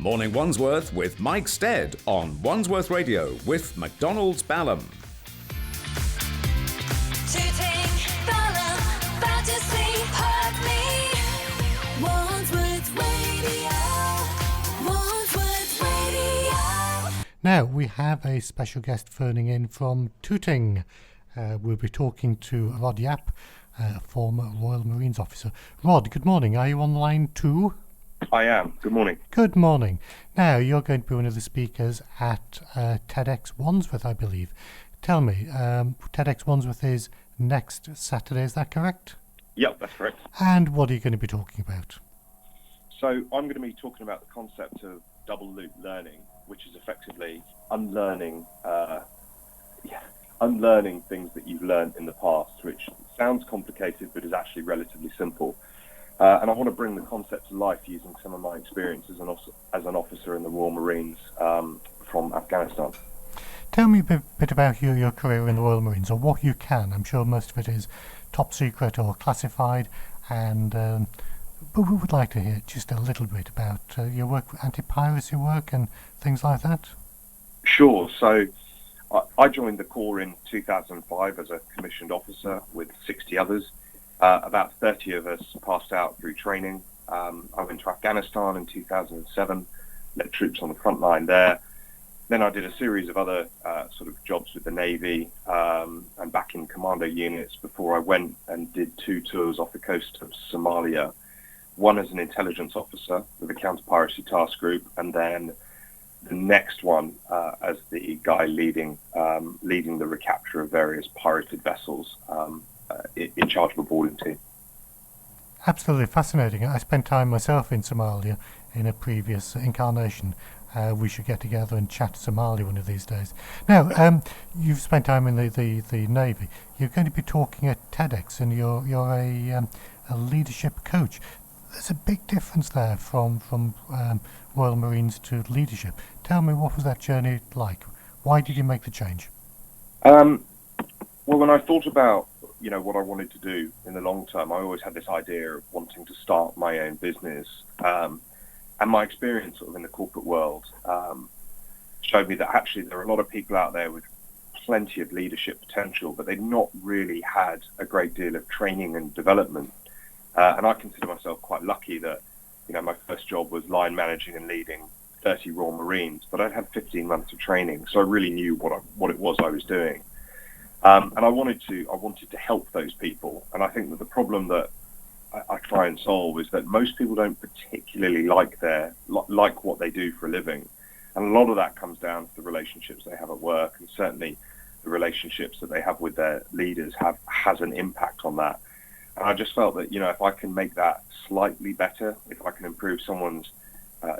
Morning Wandsworth with Mike Stead on Wandsworth Radio with McDonald's Balham. Tooting, Balham, Battersea, Putney, Wandsworth Radio, Wandsworth Radio. Now, we have a special guest phoning in from Tooting. We'll be talking to Rod Yapp, former Royal Marines officer. Rod, good morning. Are you on line too? I am. Good morning. Good morning. Now, you're going to be one of the speakers at TEDxWandsworth, I believe. Tell me, TEDxWandsworth is next Saturday, is that correct? Yep, that's correct. And what are you going to be talking about? So I'm going to be talking about the concept of double loop learning, which is effectively unlearning things that you've learned in the past, which sounds complicated but is actually relatively simple. And I want to bring the concept to life using some of my experience as an officer in the Royal Marines from Afghanistan. Tell me a bit about your career in the Royal Marines, or what you can. I'm sure most of it is top secret or classified, but we would like to hear just a little bit about your work, anti-piracy work and things like that. Sure. So I joined the Corps in 2005 as a commissioned officer with 60 others. About 30 of us passed out through training. I went to Afghanistan in 2007, led troops on the front line there. Then I did a series of other sort of jobs with the Navy and back in commando units before I went and did 2 tours off the coast of Somalia, one as an intelligence officer with the counter-piracy task group, and then the next one as the guy leading the recapture of various pirated vessels in charge of a boarding team. Absolutely fascinating. I spent time myself in Somalia in a previous incarnation. We should get together and chat Somali one of these days. Now, you've spent time in the Navy. You're going to be talking at TEDx, and you're a leadership coach. There's a big difference there from Royal Marines to leadership. Tell me, what was that journey like? Why did you make the change? Well, when I thought about what I wanted to do in the long term, I always had this idea of wanting to start my own business. And my experience sort of in the corporate world showed me that actually there are a lot of people out there with plenty of leadership potential, but they've not really had a great deal of training and development. And I consider myself quite lucky that, my first job was line managing and leading 30 Royal Marines, but I'd had 15 months of training, so I really knew what it was I was doing. And I wanted to help those people. And I think that the problem that I try and solve is that most people don't particularly like what they do for a living. And a lot of that comes down to the relationships they have at work, and certainly the relationships that they have with their leaders has an impact on that. And I just felt that, if I can make that slightly better, if I can improve someone's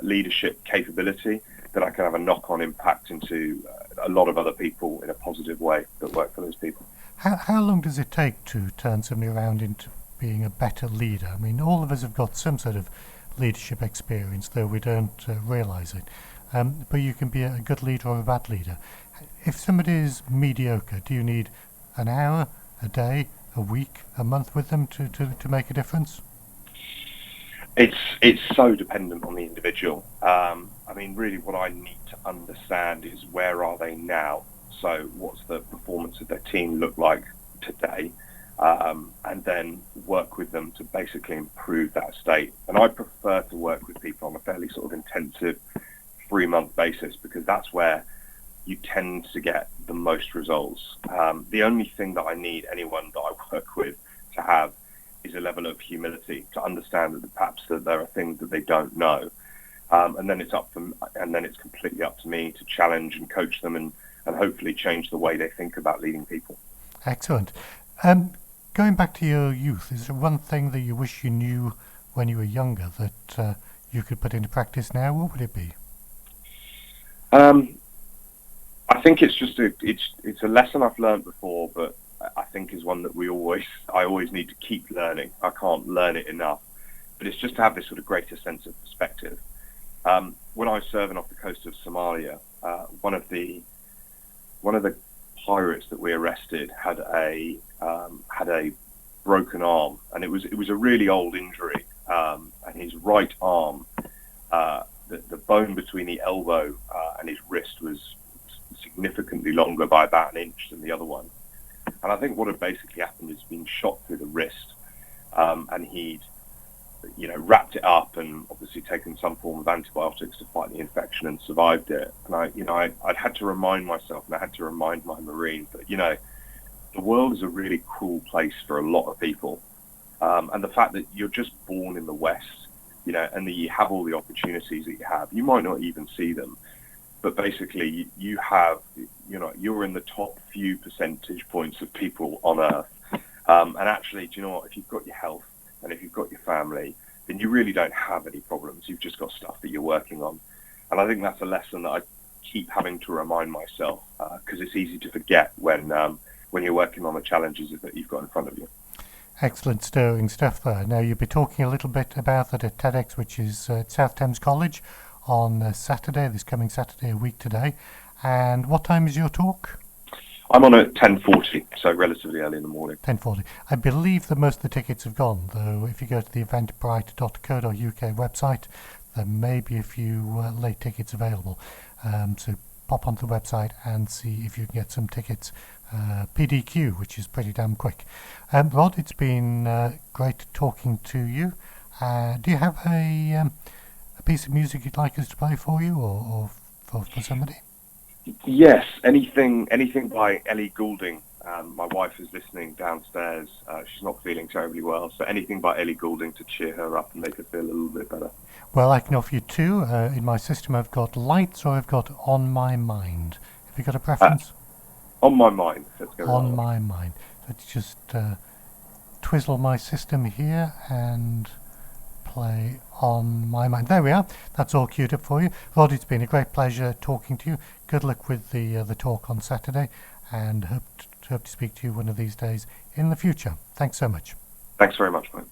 leadership capability, then I can have a knock-on impact into a lot of other people in a positive way that work for those people. How long does it take to turn somebody around into being a better leader? I mean, all of us have got some sort of leadership experience, though we don't realise it. But you can be a good leader or a bad leader. If somebody is mediocre, do you need an hour, a day, a week, a month with them to make a difference? It's so dependent on the individual. Really what I need to understand is where are they now? So what's the performance of their team look like today? And then work with them to basically improve that state. And I prefer to work with people on a fairly sort of intensive 3-month basis, because that's where you tend to get the most results. The only thing that I need anyone that I work with to have is a level of humility, to understand that perhaps that there are things that they don't know. And then it's completely up to me to challenge and coach them and hopefully change the way they think about leading people. Excellent. Going back to your youth, is there one thing that you wish you knew when you were younger that you could put into practice now? What would it be? I think it's a lesson I've learned before, but I think is one that I always need to keep learning. I can't learn it enough, but it's just to have this sort of greater sense of perspective. When I was serving off the coast of Somalia, one of the pirates that we arrested had a broken arm, and it was a really old injury, and his right arm the bone between the elbow and his wrist was significantly longer by about an inch than the other one. And I think what had basically happened is been shot through the wrist, and he'd, wrapped it up and obviously taken some form of antibiotics to fight the infection and survived it. And I'd had to remind myself, and I had to remind my Marine that, the world is a really cruel place for a lot of people. And the fact that you're just born in the West, and that you have all the opportunities that you have, you might not even see them, but basically you have, you're in the top few percentage points of people on Earth. And actually, do you know what? If you've got your health and if you've got your family, then you really don't have any problems. You've just got stuff that you're working on. And I think that's a lesson that I keep having to remind myself, because it's easy to forget when you're working on the challenges that you've got in front of you. Excellent, stirring stuff there. Now, you'll be talking a little bit about that at TEDx, which is at South Thames College on Saturday, this coming Saturday, a week today. And what time is your talk? I'm on at 10:40, so relatively early in the morning. 10:40. I believe that most of the tickets have gone, though if you go to the eventbrite.co.uk website, there may be a few late tickets available. So pop onto the website and see if you can get some tickets. PDQ, which is pretty damn quick. Rod, it's been great talking to you. Do you have a piece of music you'd like us to play for you, or for somebody? Yes, anything by Ellie Goulding. My wife is listening downstairs. She's not feeling terribly well, so anything by Ellie Goulding to cheer her up and make her feel a little bit better. Well, I can offer you two. In my system, I've got Lights or I've got On My Mind. Have you got a preference? On My Mind. Let's go On My Mind. Let's just twizzle my system here and play On My Mind. There we are. That's all queued up for you. Rod, it's been a great pleasure talking to you. Good luck with the talk on Saturday, and hope to speak to you one of these days in the future. Thanks so much. Thanks very much, mate.